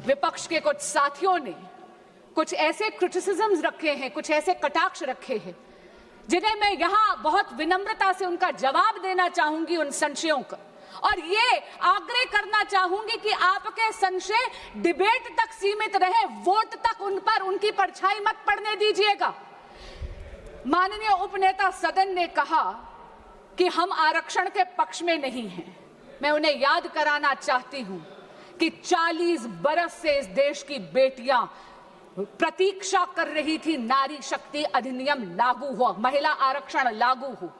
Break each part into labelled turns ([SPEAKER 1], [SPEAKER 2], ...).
[SPEAKER 1] विपक्ष के कुछ साथियों ने कुछ ऐसे क्रिटिसिज्म्स रखे हैं, कुछ ऐसे कटाक्ष रखे हैं, जिन्हें मैं यहां बहुत विनम्रता से उनका जवाब देना चाहूंगी, उन संशयों का, और ये आग्रह करना चाहूंगी कि आपके संशय डिबेट तक सीमित रहे, वोट तक उन पर उनकी परछाई मत पड़ने दीजिएगा। माननीय उपनेता सदन ने कहा कि हम आरक्षण के पक्ष में नहीं हैं। मैं उन्हें याद कराना चाहती हूं कि 40 बरस से इस देश की बेटियां प्रतीक्षा कर रही थी नारी शक्ति अधिनियम लागू हो, महिला आरक्षण लागू हो।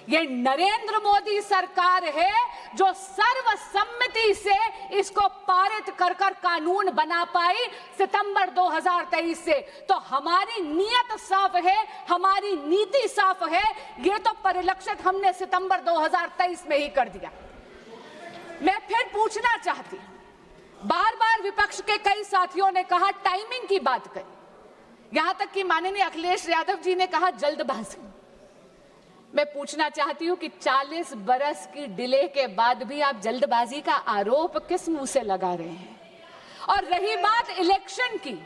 [SPEAKER 1] ये नरेंद्र मोदी सरकार है जो सर्वसम्मति से इसको पारित कर कानून बना पाई सितंबर 2023 से। तो हमारी नीयत साफ है, हमारी नीति साफ है, ये तो परिलक्षित हमने सितंबर 2023 में ही कर दिया। मैं फिर पूछना चाहती हूं, बार बार विपक्ष के कई साथियों ने कहा, टाइमिंग की बात कही, यहां तक कि माननीय अखिलेश यादव जी ने कहा जल्दबाजी। मैं पूछना चाहती हूं कि 40 बरस की डिले के बाद भी आप जल्दबाजी का आरोप किस मुंह से लगा रहे हैं? और रही बात इलेक्शन की,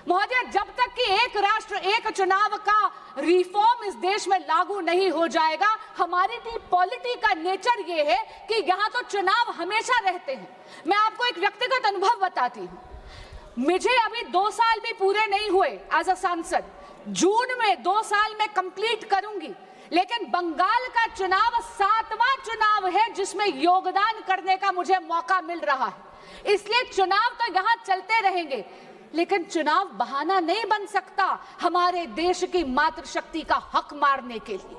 [SPEAKER 1] महोदय, जब तक कि एक राष्ट्र एक चुनाव का रिफॉर्म इस देश में लागू नहीं हो जाएगा, हमारी पॉलिटी का नेचर ये है कि यहां तो चुनाव हमेशा रहते हैं। मैं आपको एक व्यक्तिगत अनुभव बताती हूं। मुझे अभी 2 साल भी पूरे नहीं हुए एज अ सांसद, जून में 2 साल में कंप्लीट करूंगी, लेकिन बंगाल का चुनाव 7वां चुनाव है जिसमें योगदान करने का मुझे मौका मिल रहा है। इसलिए चुनाव तो यहां चलते रहेंगे, लेकिन चुनाव बहाना नहीं बन सकता हमारे देश की मातृशक्ति का हक मारने के लिए।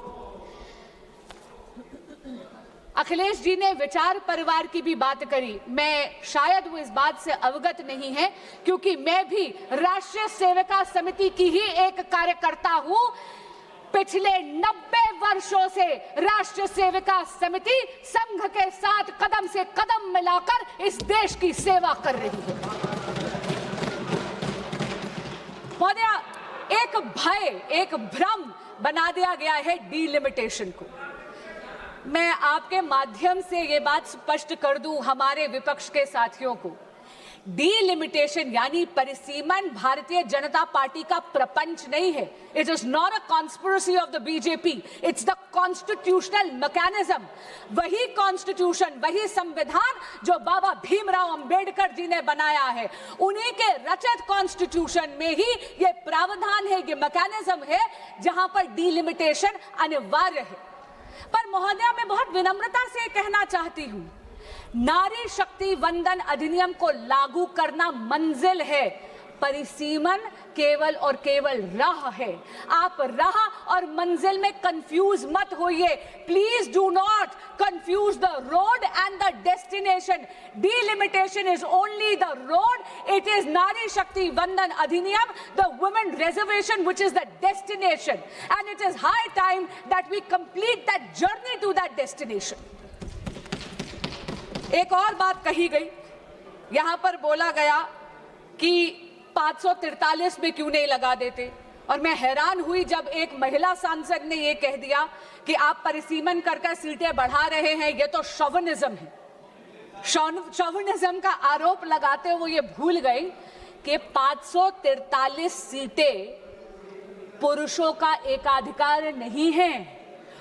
[SPEAKER 1] अखिलेश जी ने विचार परिवार की भी बात करी। मैं शायद वो इस बात से अवगत नहीं है, क्योंकि मैं भी राष्ट्रीय सेविका समिति की ही एक कार्यकर्ता हूं। पिछले 90 वर्षों से राष्ट्रीय सेविका समिति संघ के साथ कदम से कदम मिलाकर इस देश की सेवा कर रही है। महोदया, एक भय, एक भ्रम बना दिया गया है डीलिमिटेशन को। मैं आपके माध्यम से ये बात स्पष्ट कर दूं हमारे विपक्ष के साथियों को, डीलिमिटेशन यानी परिसीमन भारतीय जनता पार्टी का प्रपंच नहीं है। It is not a conspiracy of the BJP, it's the constitutional mechanism. वही कॉन्स्टिट्यूशन, वही संविधान जो बाबा भीमराव अंबेडकर जी ने बनाया है, उन्हीं के रचित कॉन्स्टिट्यूशन में ही ये प्रावधान है, ये मैकेनिज्म है जहां पर डीलिमिटेशन अनिवार्य है। पर महोदया, मैं बहुत विनम्रता से कहना चाहती हूं, नारी शक्ति वंदन अधिनियम को लागू करना मंजिल है, परिसीमन केवल और केवल राह है। आप राह और मंजिल में कंफ्यूज मत होइए। Please do not confuse the road and the destination. Delimitation is only the road, it is नारी शक्ति वंदन अधिनियम, the women reservation which is the destination, and it is high time that we complete that journey to that destination. एक और बात कही गई, यहां पर बोला गया कि 543 में क्यों नहीं लगा देते, और मैं हैरान हुई जब एक महिला सांसद ने यह कह दिया कि आप परिसीमन करके सीटें बढ़ा रहे हैं, यह तो शोविनिज्म है। शोविनिज्म का आरोप लगाते हुए ये भूल गई कि 543 सीटें पुरुषों का एकाधिकार नहीं है।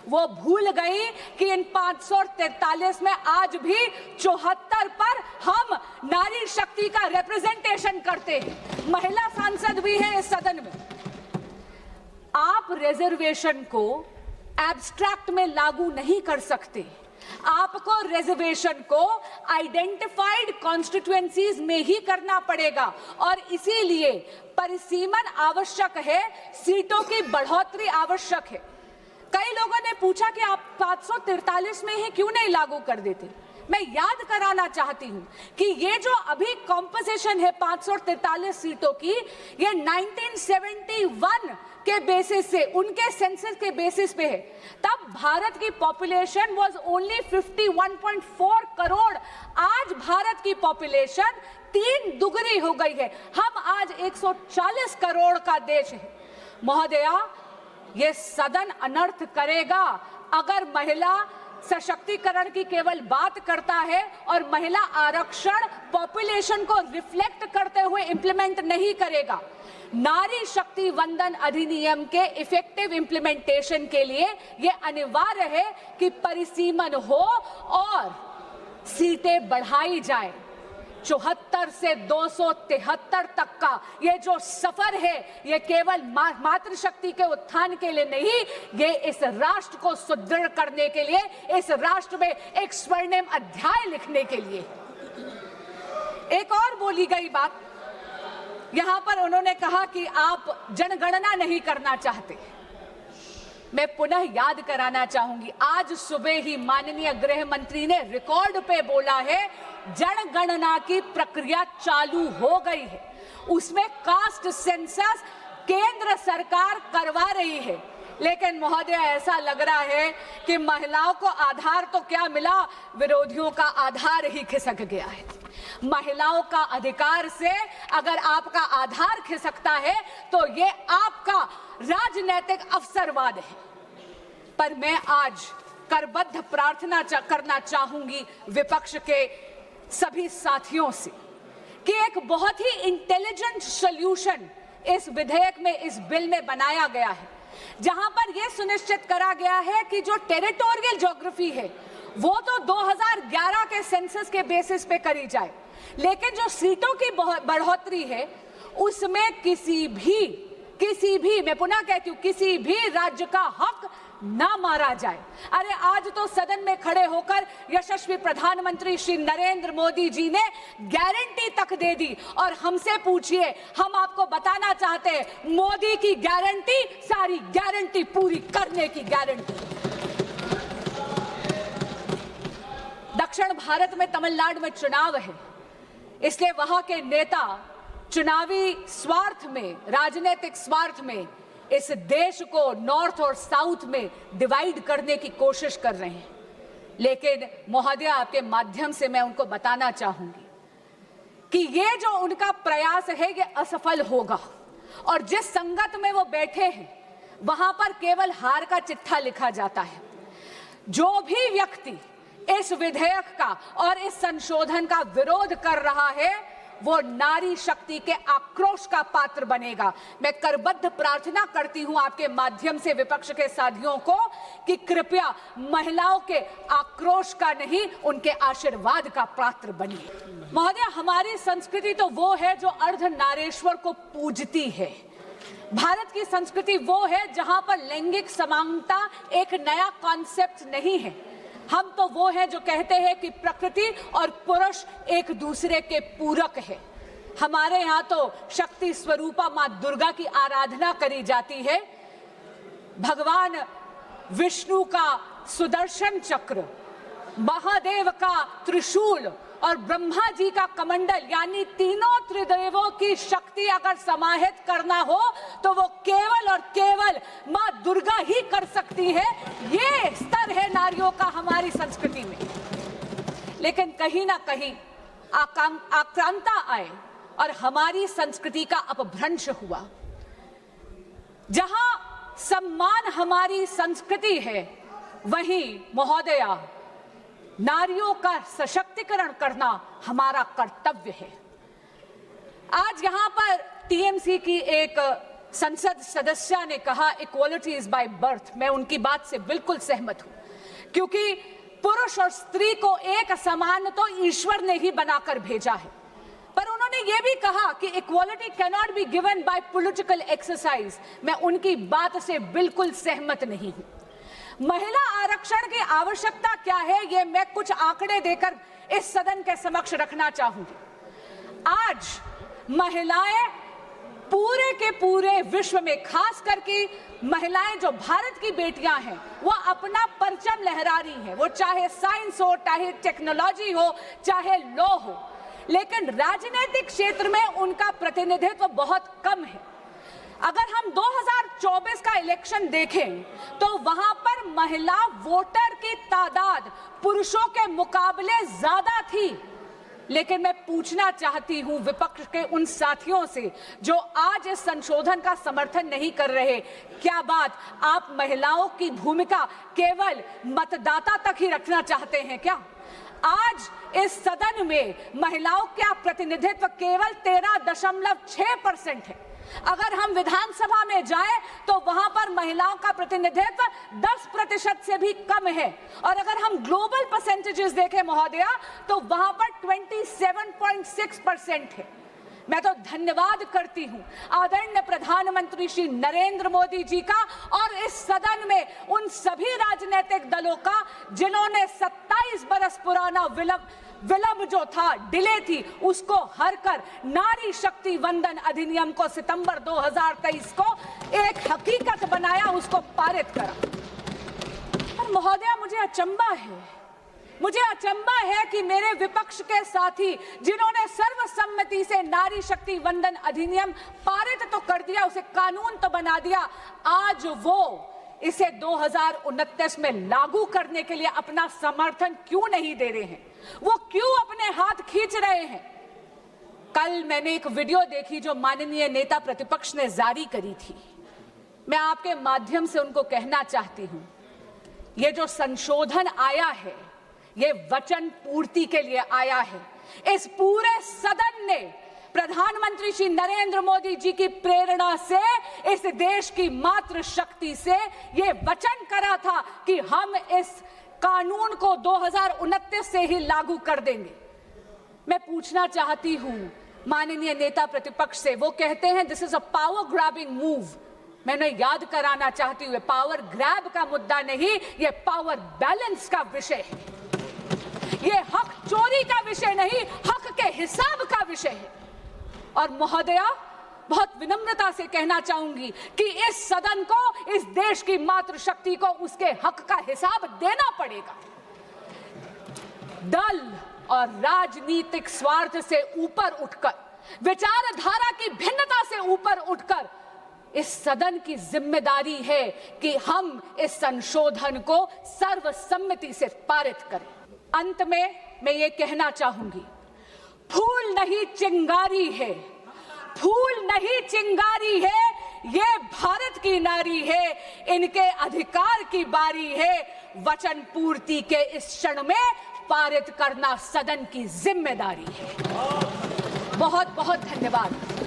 [SPEAKER 1] वो भूल गई कि इन 543 में आज भी 74 पर हम नारी शक्ति का रिप्रेजेंटेशन करते हैं। महिला सांसद भी है इस सदन में। आप रिजर्वेशन को एब्स्ट्रैक्ट में लागू नहीं कर सकते। आपको रिजर्वेशन को आइडेंटिफाइड कॉन्स्टिट्यूएंसीज में ही करना पड़ेगा, और इसीलिए परिसीमन आवश्यक है, सीटों की बढ़ोतरी आवश्यक है। कई लोगों ने पूछा कि आप 543 में ही क्यों नहीं लागू कर देते। मैं याद कराना चाहती हूं कि ये जो अभी कॉम्पोजिशन है 543 सीटों की, ये 1971 के बेसिस से, उनके सेंसस के बेसिस पे है। तब भारत की पॉपुलेशन वाज ओनली 51.4 करोड़। आज भारत की पॉपुलेशन 3 दुगनी हो गई है। हम आज 140 करोड़ का देश है। महोदया, ये सदन अनर्थ करेगा अगर महिला सशक्तिकरण की केवल बात करता है और महिला आरक्षण पॉपुलेशन को रिफ्लेक्ट करते हुए इंप्लीमेंट नहीं करेगा। नारी शक्ति वंदन अधिनियम के इफेक्टिव इंप्लीमेंटेशन के लिए यह अनिवार्य है कि परिसीमन हो और सीटें बढ़ाई जाए। 74 से 273 तक का ये जो सफर है, ये केवल मातृशक्ति के उत्थान के लिए नहीं, ये इस राष्ट्र को सुदृढ़ करने के लिए, इस राष्ट्र में एक स्वर्णिम अध्याय लिखने के लिए। एक और बोली गई बात, यहां पर उन्होंने कहा कि आप जनगणना नहीं करना चाहते। मैं पुनः याद कराना चाहूंगी, आज सुबह ही माननीय गृह मंत्री ने रिकॉर्ड पे बोला है जनगणना की प्रक्रिया चालू हो गई है। उसमें कास्ट सेंसस केंद्र सरकार करवा रही है, लेकिन महोदय ऐसा लग रहा है कि महिलाओं को आधार तो क्या मिला, विरोधियों का आधार ही खिसक गया है। महिलाओं का अधिकार से अगर आपका आधार खिसकता है तो ये आपका राजनीतिक अवसरवाद है। पर मैं आज करबद्ध प्रार्थना करना चाहूंगी विपक्ष के सभी साथियों से कि एक बहुत ही इंटेलिजेंट सॉल्यूशन इस विधेयक में, इस बिल में बनाया गया है, जहां पर यह सुनिश्चित करा गया है कि जो टेरिटोरियल ज्योग्राफी है वो तो 2011 के सेंसस के बेसिस पे करी जाए, लेकिन जो सीटों की बढ़ोतरी है उसमें किसी भी मैं पुनः कहती हूं, किसी भी राज्य का हक ना मारा जाए। अरे आज तो सदन में खड़े होकर यशस्वी प्रधानमंत्री श्री नरेंद्र मोदी जी ने गारंटी तक दे दी, और हमसे पूछिए, हम आपको बताना चाहते हैं, मोदी की गारंटी सारी गारंटी पूरी करने की गारंटी। दक्षिण भारत में तमिलनाडु में चुनाव है, इसलिए वहां के नेता चुनावी स्वार्थ में, राजनीतिक स्वार्थ में इस देश को नॉर्थ और साउथ में डिवाइड करने की कोशिश कर रहे हैं। लेकिन महोदय, आपके माध्यम से मैं उनको बताना चाहूंगी कि ये जो उनका प्रयास है ये असफल होगा, और जिस संगत में वो बैठे हैं वहां पर केवल हार का चिट्ठा लिखा जाता है। जो भी व्यक्ति इस विधेयक का और इस संशोधन का विरोध कर रहा है वो नारी शक्ति के आक्रोश का पात्र बनेगा। मैं करबद्ध प्रार्थना करती हूं आपके माध्यम से विपक्ष के साथियों को कि कृपया महिलाओं के आक्रोश का नहीं, उनके आशीर्वाद का पात्र बनिए। महोदय, हमारी संस्कृति तो वो है जो अर्धनारीश्वर को पूजती है। भारत की संस्कृति वो है जहां पर लैंगिक समानता एक नया कॉन्सेप्ट नहीं है। हम तो वो हैं जो कहते हैं कि प्रकृति और पुरुष एक दूसरे के पूरक है। हमारे यहाँ तो शक्ति स्वरूपा माँ दुर्गा की आराधना करी जाती है। भगवान विष्णु का सुदर्शन चक्र, महादेव का त्रिशूल और ब्रह्मा जी का कमंडल, यानी तीनों त्रिदेवों की शक्ति अगर समाहित करना हो तो वो केवल और केवल माँ दुर्गा ही कर सकती है। ये स्तर है नारियों का हमारी संस्कृति में। लेकिन कहीं ना कहीं आक्रांता आए और हमारी संस्कृति का अपभ्रंश हुआ। जहां सम्मान हमारी संस्कृति है, वहीं महोदया नारियों का सशक्तिकरण करना हमारा कर्तव्य है। आज यहां पर टीएमसी की एक संसद सदस्य ने कहा इक्वालिटी इज बाय बर्थ। मैं उनकी बात से बिल्कुल सहमत हूं, क्योंकि पुरुष और स्त्री को एक समान तो ईश्वर ने ही बनाकर भेजा है। पर उन्होंने ये भी कहा कि equality can not be given by political exercise. मैं उनकी बात से बिल्कुल सहमत नहीं हूं। महिला आरक्षण की आवश्यकता क्या है, ये मैं कुछ आंकड़े देकर इस सदन के समक्ष रखना चाहूंगी। आज महिलाएं पूरे के पूरे विश्व में, खास करके महिलाएं जो भारत की बेटियां हैं, वो अपना परचम लहरा रही हैं। वो चाहे साइंस हो, चाहे टेक्नोलॉजी हो, चाहे लॉ हो, लेकिन राजनीतिक क्षेत्र में उनका प्रतिनिधित्व बहुत कम है। अगर हम 2024 का इलेक्शन देखें तो वहां पर महिला वोटर की तादाद पुरुषों के मुकाबले ज्यादा थी। लेकिन मैं पूछना चाहती हूं विपक्ष के उन साथियों से जो आज इस संशोधन का समर्थन नहीं कर रहे, क्या बात आप महिलाओं की भूमिका केवल मतदाता तक ही रखना चाहते हैं क्या? आज इस सदन में महिलाओं का प्रतिनिधित्व केवल 13.6% है। अगर हम विधानसभा में जाएं तो वहां पर महिलाओं का प्रतिनिधित्व 10% से भी कम है, और अगर हम ग्लोबल परसेंटेजेस देखें महोदया तो वहां पर 27.6% है। मैं तो धन्यवाद करती हूं आदरणीय प्रधानमंत्री श्री नरेंद्र मोदी जी का और इस सदन में उन सभी राजनीतिक दलों का जिन्होंने 27 बरस पुराना विलंब जो था, डिले थी, उसको हर कर नारी शक्ति वंदन अधिनियम को सितंबर 2023 को एक हकीकत बनाया, उसको पारित करा। पर महोदया मुझे अचंबा है कि मेरे विपक्ष के साथी जिन्होंने सर्वसम्मति से नारी शक्ति वंदन अधिनियम पारित तो कर दिया, उसे कानून तो बना दिया, आज वो इसे 2029 में लागू करने के लिए अपना समर्थन क्यों नहीं दे रहे हैं? वो क्यों अपने हाथ खींच रहे हैं? कल मैंने एक वीडियो देखी जो माननीय नेता प्रतिपक्ष ने जारी करी थी। मैं आपके माध्यम से उनको कहना चाहती हूं, ये जो संशोधन आया है ये वचन पूर्ति के लिए आया है। इस पूरे सदन ने प्रधानमंत्री श्री नरेंद्र मोदी जी की प्रेरणा से, इस देश की मातृ शक्ति से ये वचन करा था कि हम इस कानून को 2029 से ही लागू कर देंगे। मैं पूछना चाहती हूं माननीय नेता प्रतिपक्ष से, वो कहते हैं this is a power grabbing move. मैं उन्हें याद कराना चाहती हूँ पावर ग्रैब का मुद्दा नहीं, ये पावर बैलेंस का विषय है। ये हक चोरी का विषय नहीं, हक के हिसाब का विषय है। और महोदया बहुत विनम्रता से कहना चाहूंगी कि इस सदन को, इस देश की मातृशक्ति को उसके हक का हिसाब देना पड़ेगा। दल और राजनीतिक स्वार्थ से ऊपर उठकर, विचारधारा की भिन्नता से ऊपर उठकर इस सदन की जिम्मेदारी है कि हम इस संशोधन को सर्वसम्मति से पारित करें। अंत में मैं ये कहना चाहूंगी, फूल नहीं चिंगारी है, फूल नहीं चिंगारी है, ये भारत की नारी है, इनके अधिकार की बारी है। वचन पूर्ति के इस क्षण में पारित करना सदन की जिम्मेदारी है। बहुत बहुत धन्यवाद।